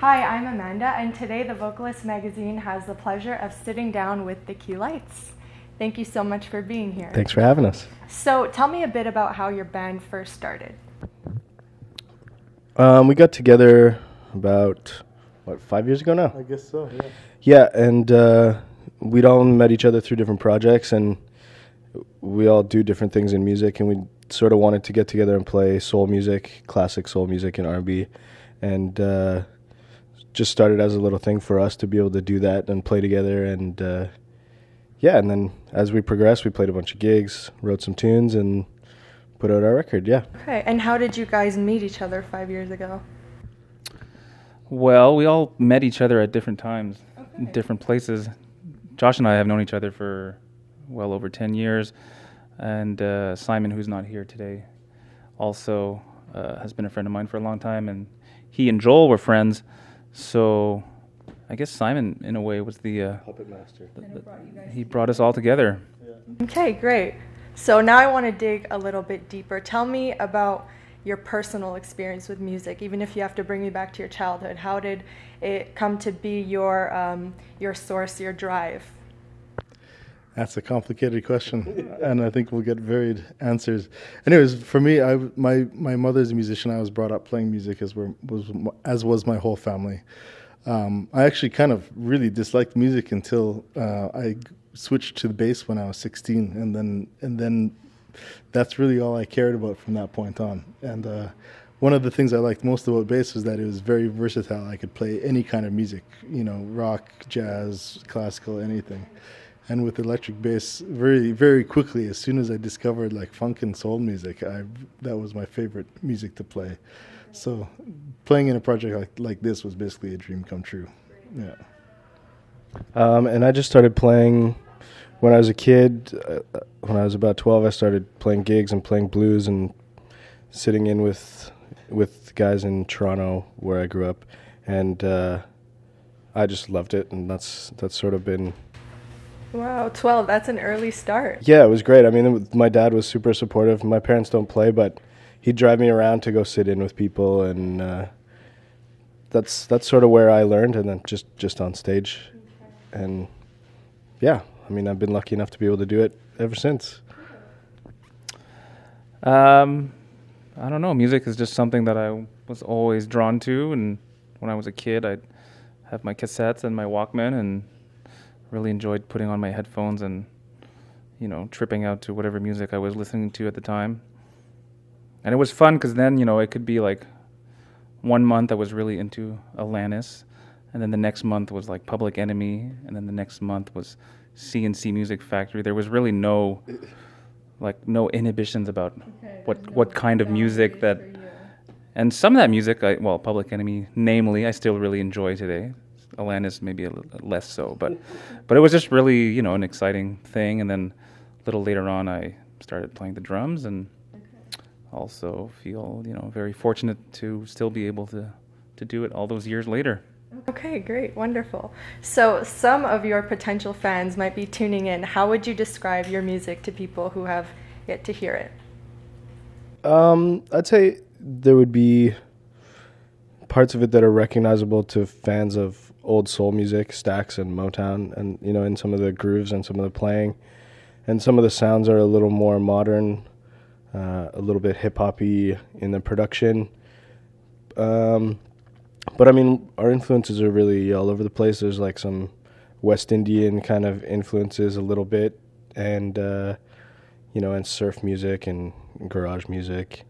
Hi, I'm Amanda, and today the Vocalist magazine has the pleasure of sitting down with the Key Lights. Thank you so much for being here. Thanks for having us. So tell me a bit about how your band first started. We got together about, 5 years ago now? I guess so, yeah. Yeah, and we'd all met each other through different projects, and we all do different things in music, and we sort of wanted to get together and play soul music, classic soul music and R&B, and just started as a little thing for us to be able to do that and play together, and and then as we progressed, we played a bunch of gigs, wrote some tunes, and put out our record, yeah. Okay, and how did you guys meet each other 5 years ago? Well, we all met each other at different times, in different places. Josh and I have known each other for well over 10 years, and Simon, who's not here today, also has been a friend of mine for a long time, and he and Joel were friends, so I guess Simon, in a way, was the puppet master. He brought us all together. Yeah. Okay, great. So now I want to dig a little bit deeper. Tell me about your personal experience with music, even if you have to bring me back to your childhood. How did it come to be your source, your drive? That's a complicated question, and I think we'll get varied answers. Anyways, for me, my mother's a musician. I was brought up playing music, as was my whole family. I actually kind of really disliked music until I switched to the bass when I was 16, and then that's really all I cared about from that point on. And one of the things I liked most about bass was that it was very versatile. I could play any kind of music, rock, jazz, classical, anything. And with electric bass, very, very quickly, as soon as I discovered like funk and soul music, that was my favorite music to play. So playing in a project like this was basically a dream come true. Yeah. And I just started playing when I was a kid. When I was about 12, I started playing gigs and playing blues and sitting in with guys in Toronto where I grew up, and I just loved it, and that's sort of been. Wow, 12, that's an early start. Yeah, it was great. I mean, my dad was super supportive. My parents don't play, but he'd drive me around to go sit in with people, and that's sort of where I learned, and then just on stage. Okay. And yeah, I mean, I've been lucky enough to be able to do it ever since. I don't know. Music is just something that I was always drawn to, and when I was a kid, I'd have my cassettes and my Walkman, and really enjoyed putting on my headphones and, tripping out to whatever music I was listening to at the time. And it was fun because then, it could be like 1 month I was really into Alanis, and then the next month was like Public Enemy, and then the next month was C&C Music Factory. There was really no no inhibitions about what kind of music that. And some of that music, Public Enemy, namely, I still really enjoy today. Alanis maybe a little less so, but it was just really an exciting thing. And then a little later on, I started playing the drums, and also feel very fortunate to still be able to do it all those years later. Okay, great, wonderful. So some of your potential fans might be tuning in. How would you describe your music to people who have yet to hear it? I'd say there would be parts of it that are recognizable to fans of old soul music, Stax and Motown, and in some of the grooves and some of the playing, and some of the sounds are a little more modern, a little bit hip-hoppy in the production. But I mean, our influences are really all over the place. There's like some West Indian kind of influences a little bit, and and surf music and garage music.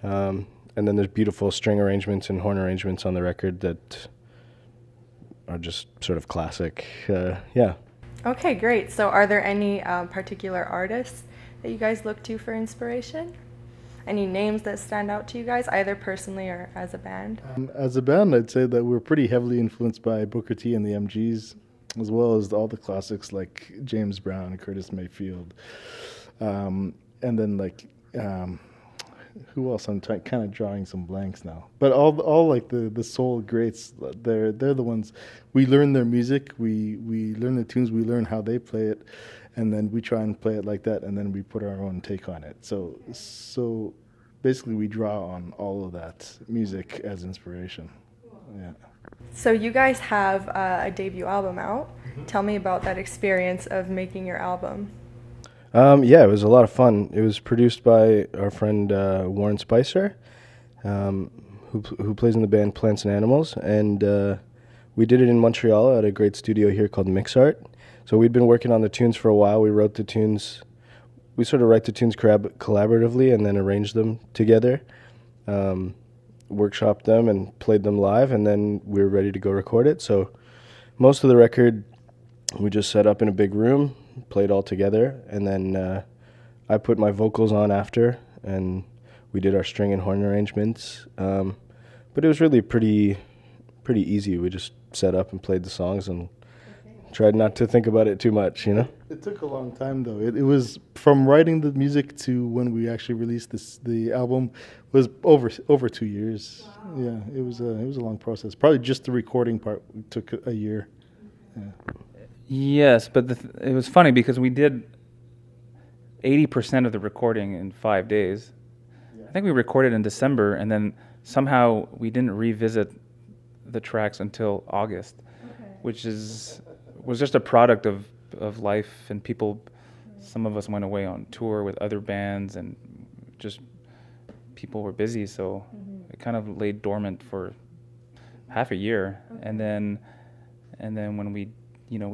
And then there's beautiful string arrangements and horn arrangements on the record that are just sort of classic. Yeah. Okay, great. So are there any particular artists that you guys look to for inspiration? Any names that stand out to you guys, either personally or as a band? As a band, I'd say that we're pretty heavily influenced by Booker T and the MGs, as well as all the classics like James Brown, Curtis Mayfield, and then who else? I'm kind of drawing some blanks now. But all like the soul greats, they're the ones. We learn their music, we learn the tunes, we learn how they play it, and then we try and play it like that, and then we put our own take on it. So basically we draw on all of that music as inspiration. Yeah. So you guys have a debut album out. Tell me about that experience of making your album. Yeah, it was a lot of fun. It was produced by our friend Warren Spicer, who plays in the band Plants and Animals, and we did it in Montreal at a great studio here called MixArt. So we'd been working on the tunes for a while. We wrote the tunes. We sort of write the tunes collaboratively and then arrange them together, workshopped them and played them live, and then we were ready to go record it. So most of the record we just set up in a big room, played all together, and then I put my vocals on after, and we did our string and horn arrangements. But it was really pretty easy. We just set up and played the songs and tried not to think about it too much, you know? It took a long time, though. It was from writing the music to when we actually released the album was over 2 years. Wow. Yeah, it was a long process. Probably just the recording part took a year. Yeah. Yes, but it was funny because we did 80% of the recording in 5 days. Yeah. I think we recorded in December, and then somehow we didn't revisit the tracks until August, which was just a product of life and people. Some of us went away on tour with other bands, and just people were busy, so it kind of lay dormant for half a year. And then when we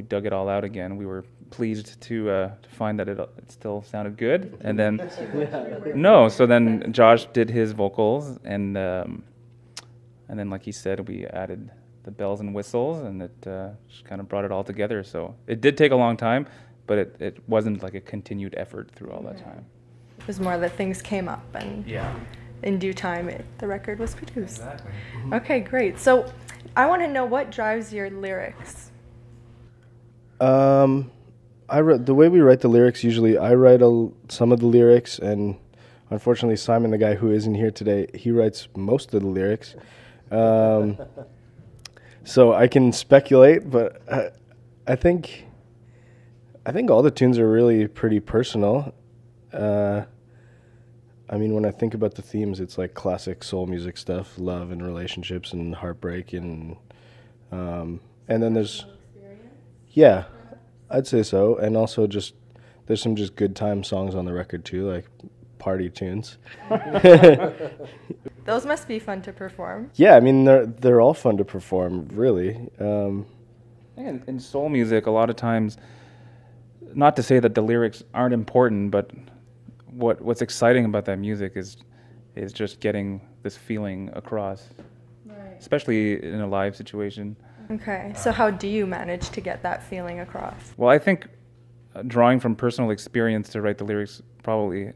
dug it all out again, we were pleased to find that it still sounded good. And then so then Josh did his vocals, and then, like he said, we added the bells and whistles, and it just kind of brought it all together. So it did take a long time, but it wasn't like a continued effort through all that time. It was more that things came up, and in due time, the record was produced. Exactly. Okay, great. So I want to know what drives your lyrics. The way we write the lyrics, usually I write some of the lyrics, and unfortunately Simon, the guy who isn't here today, he writes most of the lyrics. So I can speculate, but I think all the tunes are really pretty personal. I mean, when I think about the themes, it's like classic soul music stuff, love and relationships and heartbreak, and then there's, yeah, I'd say so. And also just, there's some just good time songs on the record too, like party tunes. Those must be fun to perform. Yeah, I mean, they're all fun to perform, really. And in soul music, a lot of times, not to say that the lyrics aren't important, but what's exciting about that music is just getting this feeling across, right, especially in a live situation. Okay, so how do you manage to get that feeling across? Well, I think drawing from personal experience to write the lyrics probably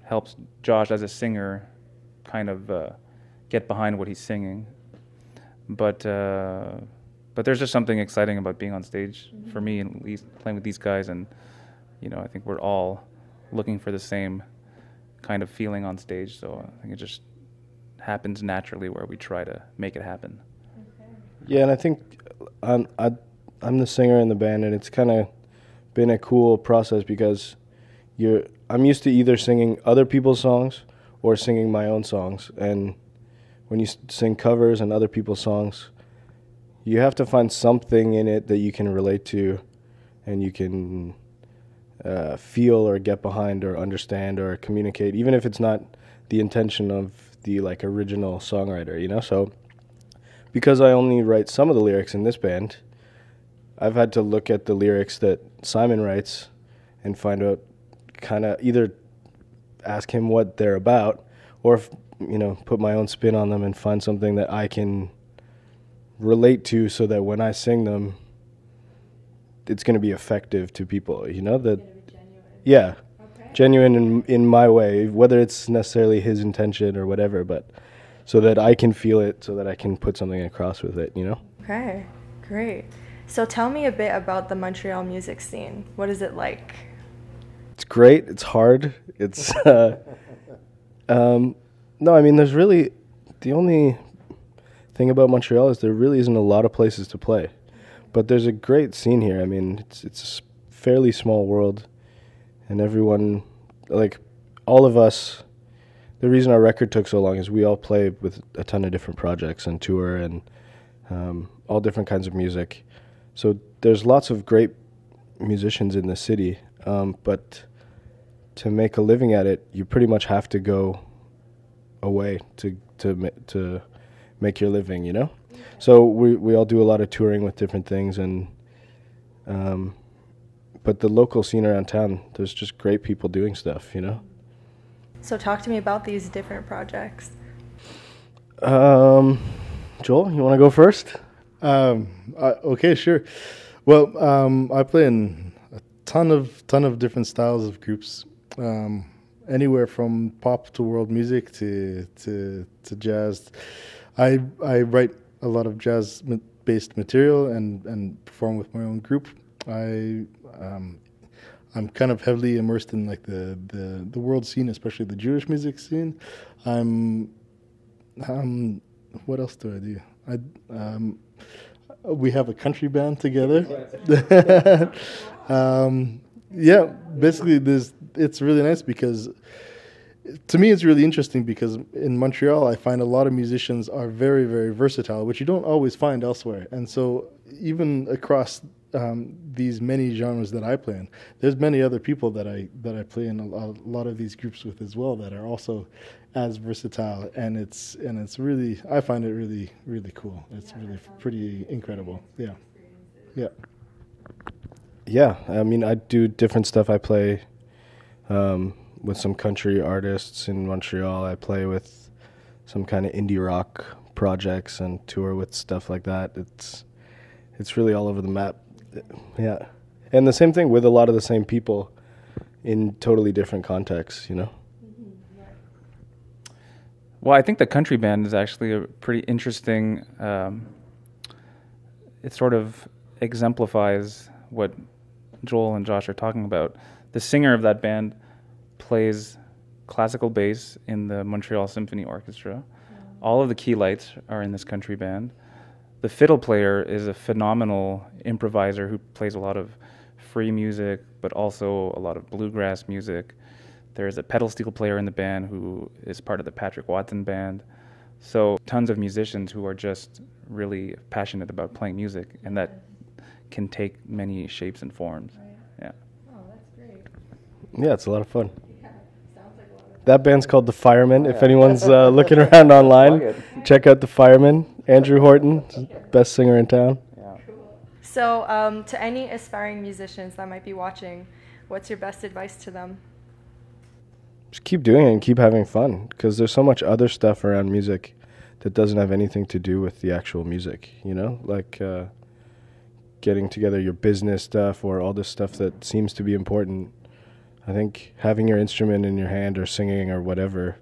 helps Josh as a singer kind of get behind what he's singing. But there's just something exciting about being on stage, for me at least, playing with these guys, and I think we're all looking for the same kind of feeling on stage, so I think it just happens naturally where we try to make it happen. Yeah, and I think I'm the singer in the band, and it's kind of been a cool process because I'm used to either singing other people's songs or singing my own songs, and when you sing covers and other people's songs, you have to find something in it that you can relate to, and you can feel or get behind or understand or communicate, even if it's not the intention of the original songwriter, So because I only write some of the lyrics in this band, I've had to look at the lyrics that Simon writes and find out, kind of either ask him what they're about, or put my own spin on them and find something that I can relate to, so that when I sing them, it's going to be effective to people, that, yeah, okay, genuine in my way, whether it's necessarily his intention or whatever, but so that I can feel it, so that I can put something across with it, Okay, great. So tell me a bit about the Montreal music scene. What is it like? It's great. It's hard. It's no, I mean, there's really, the only thing about Montreal is there really isn't a lot of places to play, but there's a great scene here. I mean, it's a fairly small world, and everyone, all of us, the reason our record took so long is we all play with a ton of different projects and tour, and all different kinds of music. So there's lots of great musicians in the city, but to make a living at it, you pretty much have to go away to make your living, you know? So we all do a lot of touring with different things, and but the local scene around town, there's just great people doing stuff, you know? So talk to me about these different projects. Joel, you want to go first? Okay, sure. Well, I play in a ton of different styles of groups, anywhere from pop to world music to jazz. I write a lot of jazz-based material and perform with my own group. I'm kind of heavily immersed in like the world scene, especially the Jewish music scene. What else do I do? We have a country band together. Yeah, basically, it's really nice because, to me, it's really interesting because in Montreal, I find a lot of musicians are very, very versatile, which you don't always find elsewhere. And so, even across these many genres that I play in, there's many other people that I play in a lot of these groups with as well that are also as versatile, and it's really, I find it really, really cool. It's really pretty incredible. Yeah. Yeah, I mean, I do different stuff. I play with some country artists in Montreal. I play with some kind of indie rock projects and tour with stuff like that. It's really all over the map. Yeah. And the same thing with a lot of the same people in totally different contexts, you know? Well, I think the country band is actually a pretty interesting, it sort of exemplifies what Joel and Josh are talking about. The singer of that band plays classical bass in the Montreal Symphony Orchestra. All of the key lights are in this country band. The fiddle player is a phenomenal improviser who plays a lot of free music, but also a lot of bluegrass music. There's a pedal steel player in the band who is part of the Patrick Watson band. So tons of musicians who are just really passionate about playing music, and that can take many shapes and forms. Right. Yeah. Oh, that's great. Yeah, it's a lot of fun. Yeah, sounds like a lot of fun. That band's called The Firemen. If anyone's looking around online, check out The Firemen. Andrew Horton, best singer in town. Yeah. So to any aspiring musicians that might be watching, what's your best advice to them? Just keep doing it and keep having fun, because there's so much other stuff around music that doesn't have anything to do with the actual music, you know? Like getting together your business stuff or all this stuff that seems to be important. I think having your instrument in your hand or singing or whatever,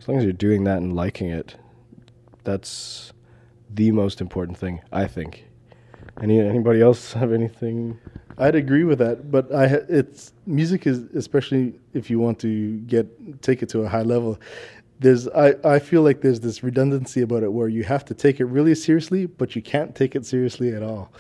as long as you're doing that and liking it, that's the most important thing, I think. Anybody else have anything? I'd agree with that, but it's music is, especially if you want to take it to a high level. I feel like there's this redundancy about it where you have to take it really seriously, but you can't take it seriously at all.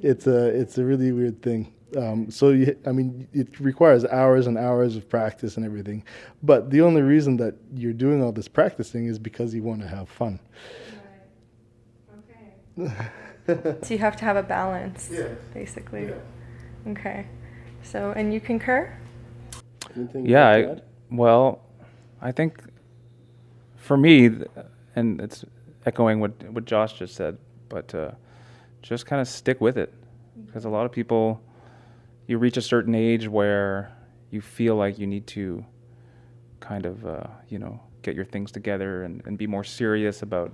It's a really weird thing. It requires hours and hours of practice and everything, but the only reason that you're doing all this practicing is because you want to have fun. Right. Okay. So you have to have a balance, basically. Yeah. Okay. So, and you concur? Yeah, I think for me, and it's echoing what Josh just said, but just kind of stick with it. Because a lot of people, you reach a certain age where you feel like you need to kind of, get your things together and be more serious about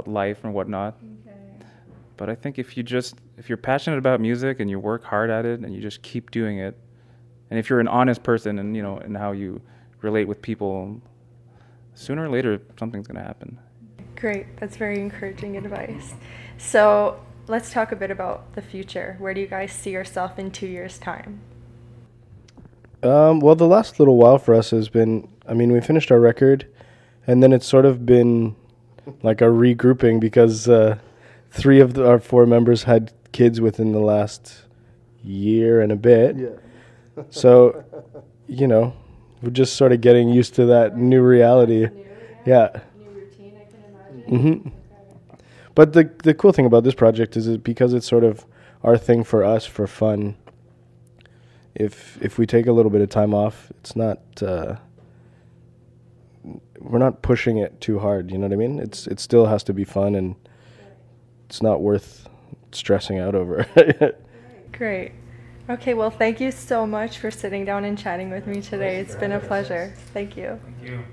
life and whatnot. Okay. But I think if you're passionate about music and you work hard at it and you just keep doing it, and if you're an honest person and, and how you relate with people, sooner or later something's going to happen. Great. That's very encouraging advice. So let's talk a bit about the future. Where do you guys see yourself in 2 years' time? Well, the last little while for us has been, we finished our record, and then it's sort of been like a regrouping because 3 of our 4 members had kids within the last year and a bit. Yeah. So, we're just sort of getting used to that new reality. Yeah. New routine, I can imagine. Mm-hmm. Okay. But the cool thing about this project is because it's sort of our thing for us for fun. If we take a little bit of time off, it's not we're not pushing it too hard. You know what I mean? It still has to be fun, and it's not worth stressing out over. Great. Okay, well, thank you so much for sitting down and chatting with me today. It's been a pleasure. Thank you. Thank you.